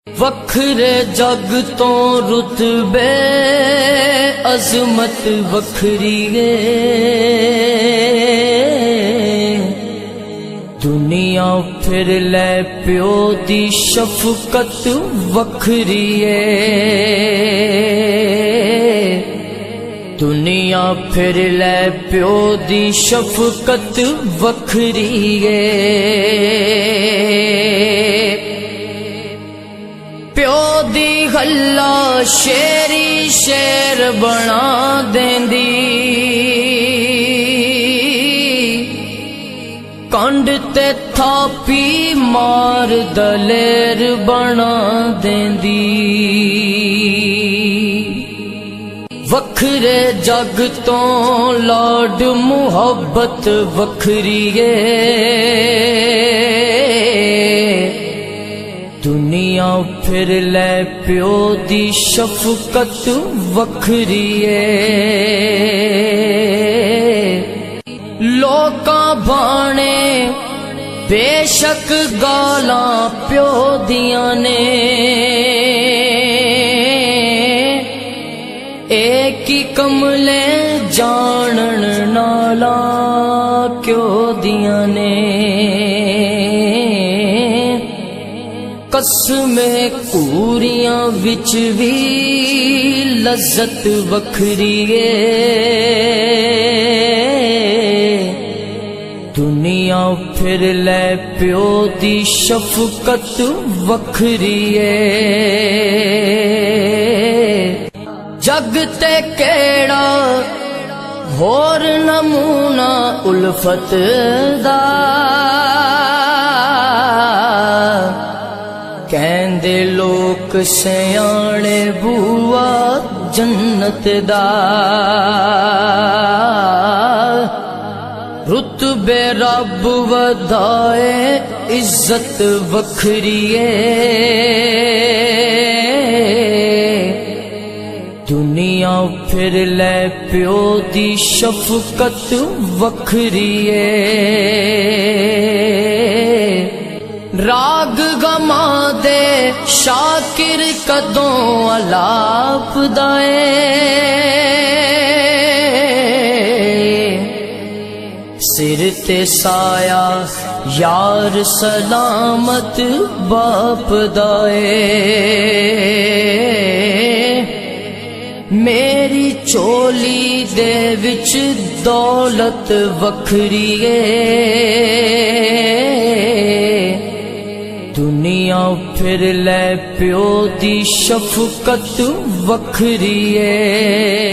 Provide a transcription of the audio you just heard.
وکھرے جگ تو رتبے عظمت وکھری ہے، دنیا پھر لے پیو دی شفقت وکھری ہے، دنیا پھر لے پیو دی شفقت وکھری ہے، پیو دی گلا شیری شیر بنا دیندی، کنڈ تے تھاپی مار دلیر بنا دیندی، وکھرے جگ تو لاڈ محبت وکھری ہے، دنیا پھر لے پیو دی شفقت وکھری ہے، لوکاں بانے بے شک گالاں پیو دیاں نے، ایک ہی کملے جانن نالا کیوں دیاں نے، قسم کوریاں وچ بھی لذت وکھری ہے، دنیا پھر لے پیو دی شفقت وکھری ہے، جگ تے کیڑا ہور نمونہ الفت دا، کہندے لوک سیانے بوا جنت دا، رتبے رب ودائے عزت وکھری ہے، دنیا پھر لے پیو دی شفقت وکھری ہے، راگ گما دے شاکر کدوں الاپ دائے، سر تے سایہ یار سلامت باپ دائے، میری چولی دے وچ دولت وکھری ہے، دنیا پھر لے پیو دی شفقت وکھری ہے۔